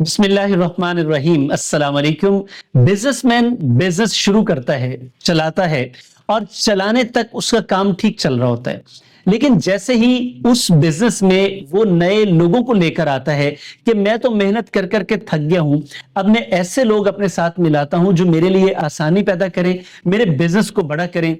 बिस्मिल्लाहिर्रहमानिर्रहीम, अस्सलाम वालेकुम। बिजनेसमैन बिजनेस शुरू करता है, चलाता है और चलाने तक उसका काम ठीक चल रहा होता है। लेकिन जैसे ही उस बिजनेस में वो नए लोगों को लेकर आता है कि मैं तो मेहनत कर करके थक गया हूं, अब मैं ऐसे लोग अपने साथ मिलाता हूं जो मेरे लिए आसानी पैदा करें, मेरे बिजनेस को बड़ा करें।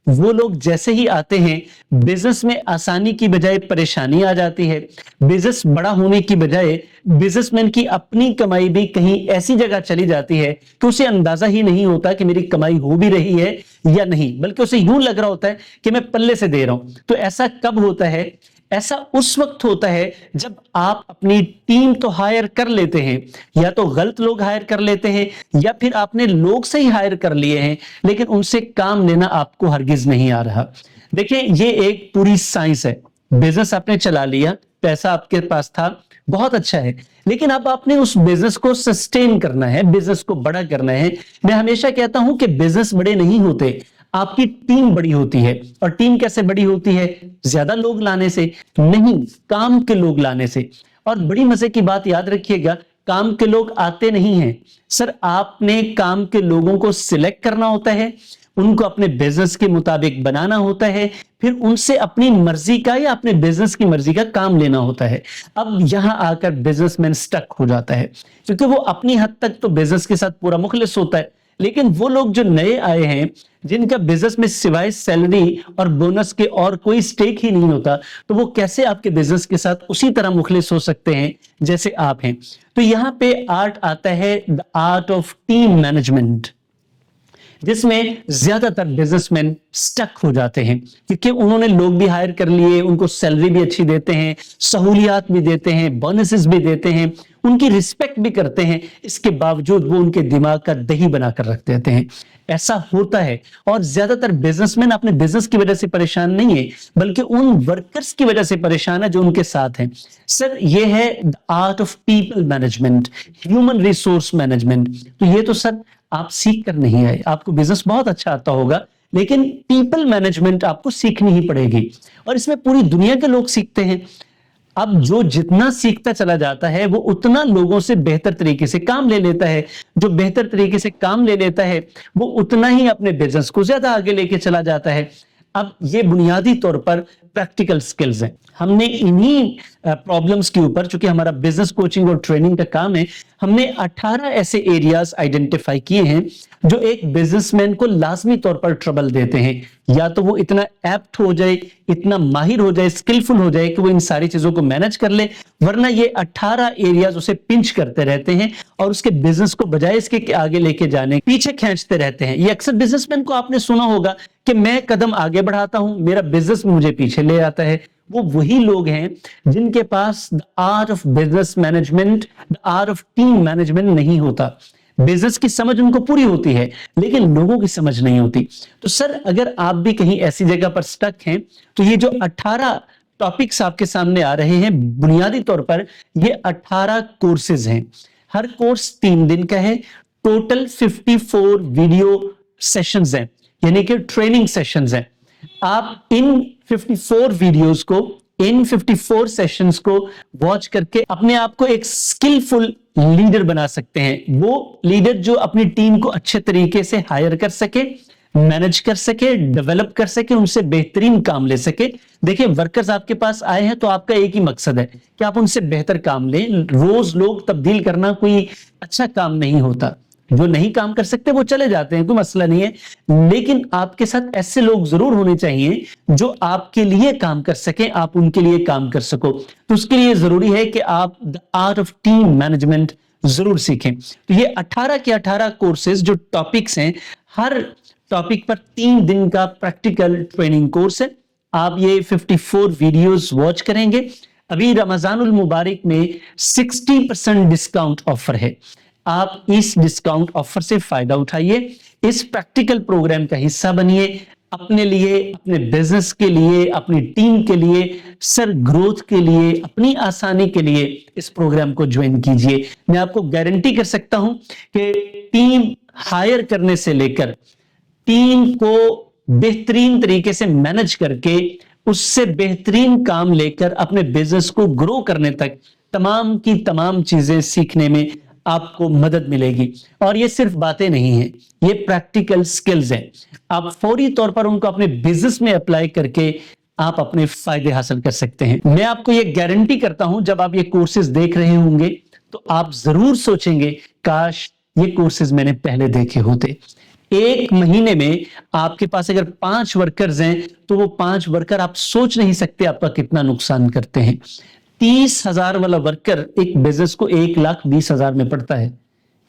वो लोग जैसे ही आते हैं, बिजनेस में आसानी की बजाय परेशानी आ जाती है। बिजनेस बड़ा होने की बजाय बिजनेसमैन की अपनी कमाई भी कहीं ऐसी जगह चली जाती है कि उसे अंदाजा ही नहीं होता कि मेरी कमाई हो भी रही है या नहीं, बल्कि उसे यूं लग रहा होता है कि मैं पल्ले से दे रहा हूं। तो ऐसा कब होता है? ऐसा उस वक्त होता है जब आप अपनी टीम तो हायर कर लेते हैं, या तो गलत लोग हायर कर लेते हैं, या फिर आपने लोग सही हायर कर लिए हैं लेकिन उनसे काम लेना आपको हरगिज नहीं आ रहा। देखिए, ये एक पूरी साइंस है। बिजनेस आपने चला लिया, पैसा आपके पास था, बहुत अच्छा है, लेकिन अब आपने उस बिजनेस को सस्टेन करना है, बिजनेस को बड़ा करना है। मैं हमेशा कहता हूं कि बिजनेस बड़े नहीं होते, आपकी टीम बड़ी होती है। और टीम कैसे बड़ी होती है? ज्यादा लोग लाने से नहीं, काम के लोग लाने से। और बड़ी मजे की बात याद रखिएगा, काम के लोग आते नहीं हैं सर, आपने काम के लोगों को सिलेक्ट करना होता है, उनको अपने बिजनेस के मुताबिक बनाना होता है, फिर उनसे अपनी मर्जी का या अपने बिजनेस की मर्जी का काम लेना होता है। अब यहां आकर बिजनेसमैन स्टक हो जाता है, क्योंकि वो अपनी हद तक तो बिजनेस के साथ पूरा मुखलिस होता है, लेकिन वो लोग जो नए आए हैं, जिनका बिजनेस में सिवाय सैलरी और बोनस के और कोई स्टेक ही नहीं होता, तो वो कैसे आपके बिजनेस के साथ उसी तरह मुखलिस हो सकते हैं जैसे आप हैं? तो यहां पे आर्ट आता है, the art of team management, जिसमें ज्यादातर बिजनेसमैन स्टक हो जाते हैं, क्योंकि उन्होंने लोग भी हायर कर लिए, उनको सैलरी भी अच्छी देते हैं, सहूलियात भी देते हैं, बोनसेस भी देते हैं, उनकी रिस्पेक्ट भी करते हैं, इसके बावजूद वो उनके दिमाग का दही बनाकर रख देते हैं। ऐसा होता है। और ज्यादातर बिजनेसमैन अपने बिजनेस की वजह से परेशान नहीं है, बल्कि उन वर्कर्स की वजह से परेशान है जो उनके साथ हैं। सर, ये है the art of people management, human resource management. तो ये तो सर आप सीख कर नहीं आए, आपको बिजनेस बहुत अच्छा आता होगा, लेकिन पीपल मैनेजमेंट आपको सीखनी ही पड़ेगी। और इसमें पूरी दुनिया के लोग सीखते हैं। अब जो जितना सीखता चला जाता है, वो उतना लोगों से बेहतर तरीके से काम ले लेता है। जो बेहतर तरीके से काम ले लेता है, वो उतना ही अपने बिजनेस को ज्यादा आगे लेके चला जाता है। अब ये बुनियादी तौर पर प्रैक्टिकल स्किल्स हैं। हमने इन्हीं प्रॉब्लम्स के ऊपर, चूंकि हमारा बिजनेस कोचिंग और ट्रेनिंग का काम है, हमने 18 ऐसे एरियाज आइडेंटिफाई किए हैं जो एक बिजनेसमैन को लाजमी तौर पर ट्रबल देते हैं। या तो वो इतना एप्ट हो जाए, इतना माहिर हो जाए, स्किलफुल हो जाए कि वो इन सारी चीजों को मैनेज कर ले, वरना ये 18 एरियाज उसे पिंच करते रहते हैं और उसके बिजनेस को बजाय इसके आगे लेके जाने पीछे खींचते रहते हैं। ये अक्सर बिजनेसमैन को आपने सुना होगा कि मैं कदम आगे बढ़ाता हूं, मेरा बिजनेस मुझे पीछे ले आता है। वो वही लोग हैं जिनके पास the art of business management, the art of team management नहीं होता। बिजनेस की समझ उनको पूरी होती है, लेकिन लोगों की समझ नहीं होती। तो सर, अगर आप भी कहीं ऐसी जगह पर स्टक हैं, तो ये जो 18 टॉपिक्स आपके सामने आ रहे हैं, बुनियादी तौर पर ये 18 कोर्सेज हैं। हर कोर्स 3 दिन का है। टोटल 54 वीडियो सेशंस हैं, यानी कि ट्रेनिंग सेशंस हैं। आप इन 54 वीडियोस को, इन 54 सेशंस को वॉच करके अपने आप को एक स्किलफुल लीडर बना सकते हैं। वो लीडर जो अपनी टीम को अच्छे तरीके से हायर कर सके, मैनेज कर सके, डेवलप कर सके, उनसे बेहतरीन काम ले सके। देखिए, वर्कर्स आपके पास आए हैं तो आपका एक ही मकसद है कि आप उनसे बेहतर काम लें। रोज लोग तब्दील करना कोई अच्छा काम नहीं होता। जो नहीं काम कर सकते वो चले जाते हैं, कोई मसला नहीं है, लेकिन आपके साथ ऐसे लोग जरूर होने चाहिए जो आपके लिए काम कर सकें, आप उनके लिए काम कर सको। तो उसके लिए जरूरी है कि आप the art of team management जरूर सीखें। तो ये 18 के 18 कोर्सेज जो टॉपिक्स हैं, हर टॉपिक पर 3 दिन का प्रैक्टिकल ट्रेनिंग कोर्स है। आप ये 54 वीडियोस वॉच करेंगे। अभी रमजानुल मुबारक में 60% डिस्काउंट ऑफर है। आप इस डिस्काउंट ऑफर से फायदा उठाइए, इस प्रैक्टिकल प्रोग्राम का हिस्सा बनिए, अपने लिए, अपने बिजनेस के लिए, अपनी टीम के लिए, सर ग्रोथ के लिए, अपनी आसानी के लिए इस प्रोग्राम को ज्वाइन कीजिए। मैं आपको गारंटी कर सकता हूं कि टीम हायर करने से लेकर टीम को बेहतरीन तरीके से मैनेज करके उससे बेहतरीन काम लेकर अपने बिजनेस को ग्रो करने तक तमाम की तमाम चीजें सीखने में आपको मदद मिलेगी। और ये सिर्फ बातें नहीं हैं, ये प्रैक्टिकल स्किल्स हैं। आप फौरी तौर पर उनको अपने बिजनेस में अप्लाई करके आप अपने फायदे हासिल कर सकते हैं। मैं आपको ये गारंटी करता हूं, जब आप ये कोर्सेज देख रहे होंगे तो आप जरूर सोचेंगे, काश ये कोर्सेज मैंने पहले देखे होते। एक महीने में आपके पास अगर 5 वर्कर्स हैं तो वो 5 वर्कर आप सोच नहीं सकते आपका कितना नुकसान करते हैं। 30,000 वाला वर्कर एक बिजनेस को 1,20,000 में पड़ता है,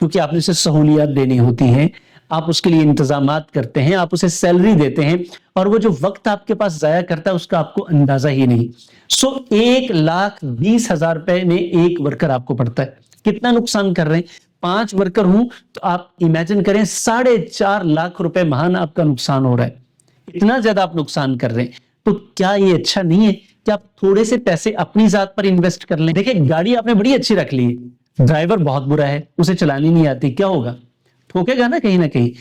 क्योंकि आपने उसे सहूलियत देनी होती हैं, आप उसके लिए इंतजामात करते हैं, आप उसे सैलरी देते हैं, और वो जो वक्त आपके पास जाया करता है उसका आपको अंदाजा ही नहीं। 1,20,000 रुपए में एक वर्कर आपको पड़ता है। कितना नुकसान कर रहे हैं? 5 वर्कर हूं तो आप इमेजिन करें 4.5 लाख रुपए महान आपका नुकसान हो रहा है। इतना ज्यादा आप नुकसान कर रहे हैं, तो क्या ये अच्छा नहीं है कि आप थोड़े से पैसे अपनी जात पर इन्वेस्ट कर लें? देखिए, गाड़ी आपने बड़ी अच्छी रख ली है, ड्राइवर बहुत बुरा है, उसे चलानी नहीं आती, क्या होगा? ठोकेगा ना कहीं ना कहीं।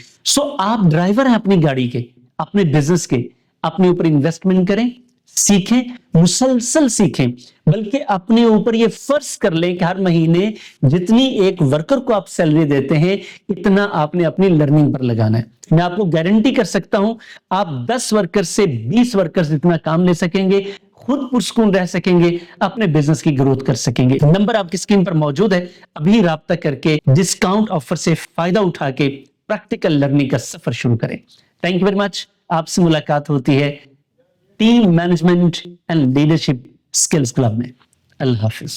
आप ड्राइवर हैं अपनी गाड़ी के, अपने बिजनेस के, अपने ऊपर इन्वेस्टमेंट करें, सीखें, मुसलसल सीखें, बल्कि अपने ऊपर ये फर्ज कर लें कि हर महीने जितनी एक वर्कर को आप सैलरी देते हैं इतना आपने अपनी लर्निंग पर लगाना है। मैं आपको गारंटी कर सकता हूं, आप 10 वर्कर से 20 वर्कर जितना काम ले सकेंगे, खुद पुरस्कून रह सकेंगे, अपने बिजनेस की ग्रोथ कर सकेंगे। नंबर आपकी स्क्रीन पर मौजूद है, अभी राब्ता करके डिस्काउंट ऑफर से फायदा उठा के प्रैक्टिकल लर्निंग का सफर शुरू करें। Thank you very much. आपसे मुलाकात होती है team management and leadership skills club में। अल्लाह हाफिज।